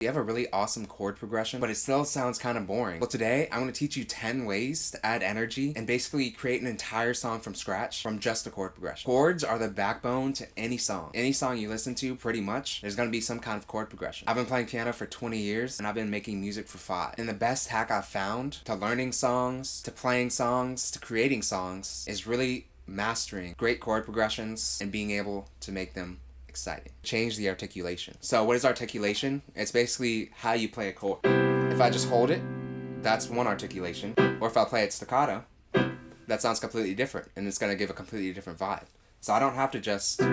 You have a really awesome chord progression, but it still sounds kind of boring. Well, today I'm going to teach you 10 ways to add energy and basically create an entire song from scratch from just a chord progression. Chords are the backbone to any song. Any song you listen to, pretty much, there's going to be some kind of chord progression. I've been playing piano for 20 years and I've been making music for 5. And the best hack I've found to learning songs, to playing songs, to creating songs is really mastering great chord progressions and being able to make them exciting. Change the articulation. So what is articulation? It's basically how you play a chord. If I just hold it, that's one articulation. Or if I play it staccato, that sounds completely different and it's going to give a completely different vibe. So I don't have to just... I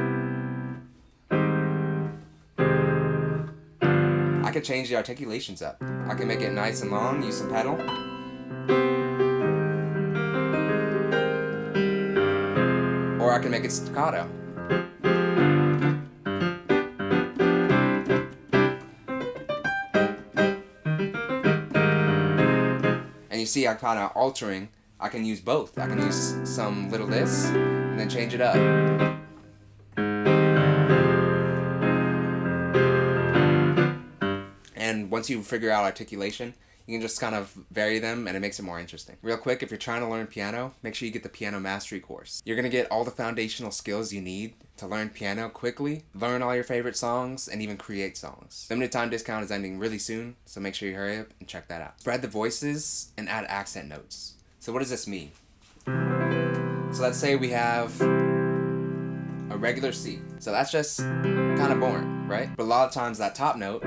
can change the articulations up. I can make it nice and long, use some pedal. Or I can make it staccato. And you see I'm kind of altering. I can use both. I can use some little this and then change it up. And once you figure out articulation, you can just kind of vary them and it makes it more interesting. Real quick, if you're trying to learn piano, make sure you get the piano mastery course. You're going to get all the foundational skills you need to learn piano quickly, learn all your favorite songs, and even create songs. Limited time discount is ending really soon, so make sure you hurry up and check that out. Spread the voices and add accent notes. So what does this mean? So let's say we have a regular C. So that's just kind of boring, right? But a lot of times that top note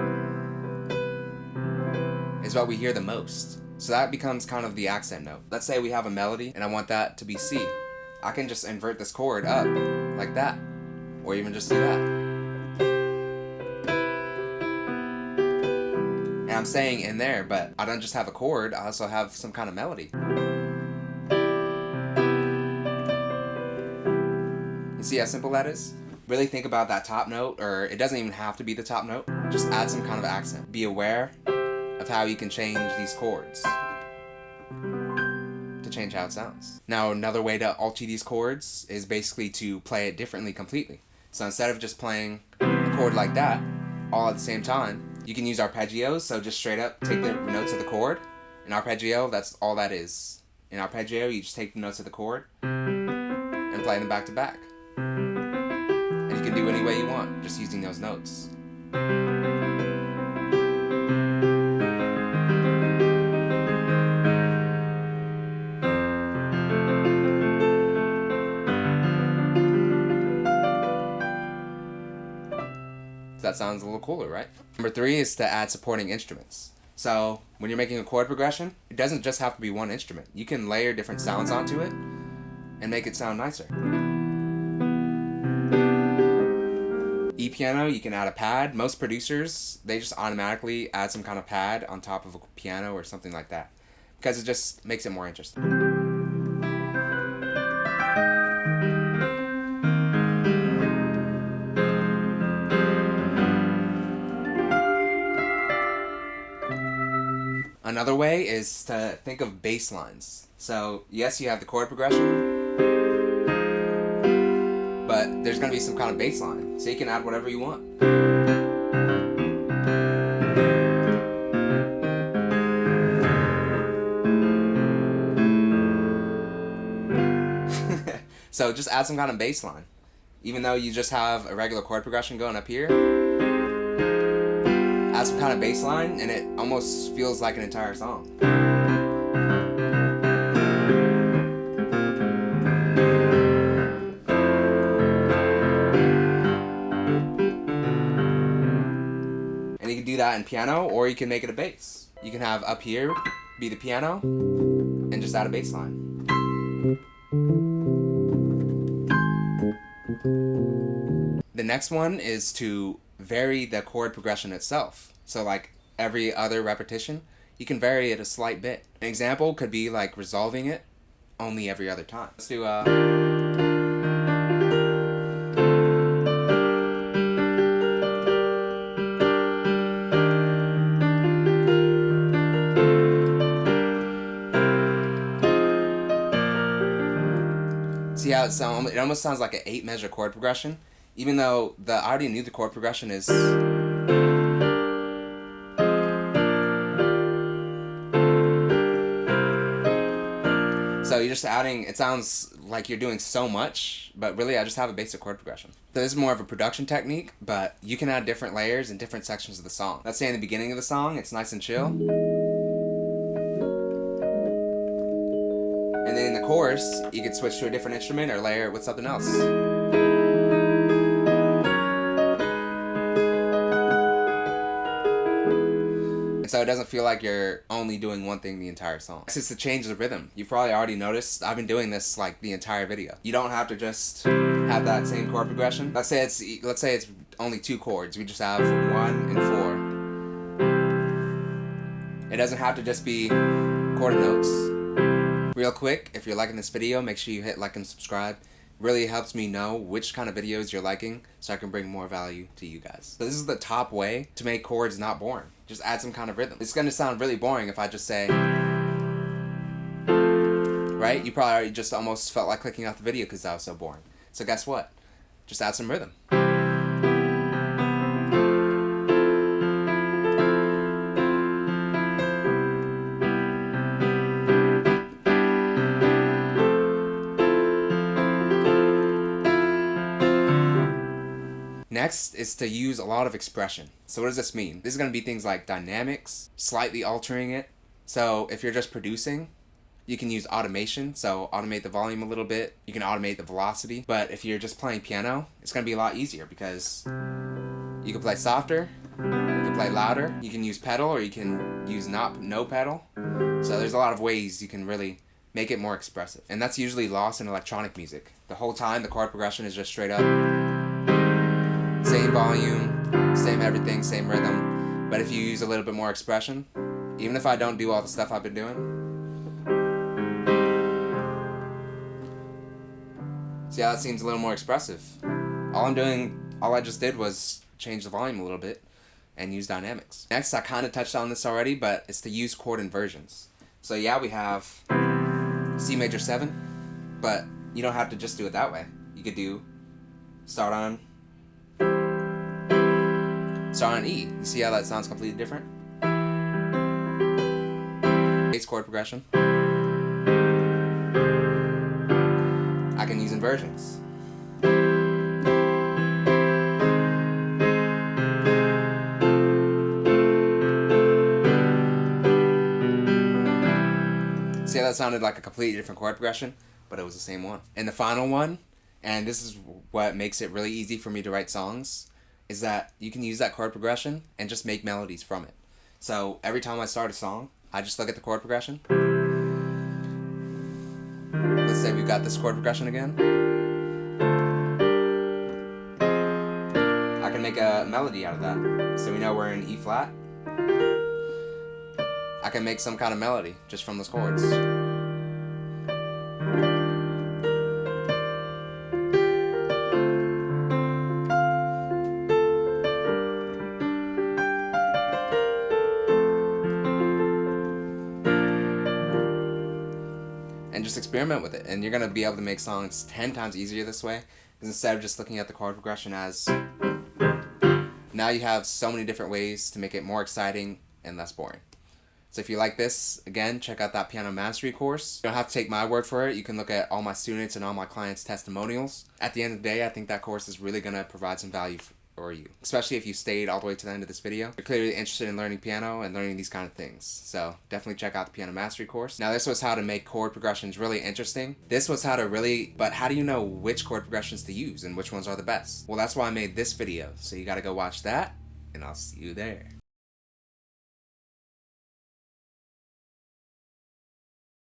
is what we hear the most. So that becomes kind of the accent note. Let's say we have a melody and I want that to be C. I can just invert this chord up like that, or even just do that. And I'm saying in there, but I don't just have a chord, I also have some kind of melody. You see how simple that is? Really think about that top note, or it doesn't even have to be the top note. Just add some kind of accent. Be aware of how you can change these chords to change how it sounds. Now another way to alter these chords is basically to play it differently completely. So instead of just playing a chord like that all at the same time, you can use arpeggios. So just straight up take the notes of the chord. In arpeggio, that's all that is. In arpeggio, you just take the notes of the chord and play them back to back. And you can do any way you want, just using those notes. That sounds a little cooler, right? Number 3 is to add supporting instruments. So when you're making a chord progression, it doesn't just have to be one instrument. You can layer different sounds onto it and make it sound nicer. E-piano, you can add a pad. Most producers, they just automatically add some kind of pad on top of a piano or something like that, because it just makes it more interesting. Another way is to think of bass lines. So yes, you have the chord progression, but there's going to be some kind of bass line. So you can add whatever you want. So just add some kind of bass line. Even though you just have a regular chord progression going up here, add some kind of bass line and it almost feels like an entire song. And you can do that in piano, or you can make it a bass. You can have up here be the piano and just add a bass line. The next one is to vary the chord progression itself. So like every other repetition, you can vary it a slight bit. An example could be like resolving it only every other time. Let's do see how it sounds? It almost sounds like an 8-measure chord progression, even though I already knew the chord progression is just adding, it sounds like you're doing so much, but really I just have a basic chord progression. So this is more of a production technique, but you can add different layers in different sections of the song. Let's say in the beginning of the song, it's nice and chill. And then in the chorus, you could switch to a different instrument or layer it with something else. So it doesn't feel like you're only doing one thing the entire song. It's to change the rhythm. You've probably already noticed I've been doing this like the entire video. You don't have to just have that same chord progression. Let's say it's only 2 chords. We just have 1 and 4. It doesn't have to just be chord notes. Real quick, if you're liking this video, make sure you hit like and subscribe. Really helps me know which kind of videos you're liking so I can bring more value to you guys. So this is the top way to make chords not boring. Just add some kind of rhythm. It's gonna sound really boring if I just say, right? You probably already just almost felt like clicking off the video because that was so boring. So guess what? Just add some rhythm. Next is to use a lot of expression. So what does this mean? This is going to be things like dynamics, slightly altering it. So if you're just producing, you can use automation. So automate the volume a little bit. You can automate the velocity. But if you're just playing piano, it's going to be a lot easier because you can play softer, you can play louder, you can use pedal or you can use no pedal. So there's a lot of ways you can really make it more expressive. And that's usually lost in electronic music. The whole time the chord progression is just straight up. Same volume, same everything, same rhythm. But if you use a little bit more expression, even if I don't do all the stuff I've been doing, see how that seems a little more expressive. All I just did was change the volume a little bit and use dynamics. Next, I kind of touched on this already, but it's to use chord inversions. So yeah, we have C major 7, but you don't have to just do it that way. You could start on E. You see how that sounds completely different? Bass chord progression. I can use inversions. See how that sounded like a completely different chord progression, but it was the same one. And the final one, and this is what makes it really easy for me to write songs, is that you can use that chord progression and just make melodies from it. So every time I start a song, I just look at the chord progression. Let's say we've got this chord progression again. I can make a melody out of that. So we know we're in E flat. I can make some kind of melody just from those chords. And just experiment with it, and you're going to be able to make songs 10 times easier this way, because instead of just looking at the chord progression as, now you have so many different ways to make it more exciting and less boring. So if you like this, again, check out that piano mastery course. You don't have to take my word for it. You can look at all my students and all my clients' testimonials. At the end of the day, I think that course is really going to provide some value for you, especially if you stayed all the way to the end of this video. You're clearly interested in learning piano and learning these kind of things. So definitely check out the piano mastery course. Now this was how to make chord progressions really interesting. This was how do you know which chord progressions to use and which ones are the best? Well, that's why I made this video. So you got to go watch that, and I'll see you there.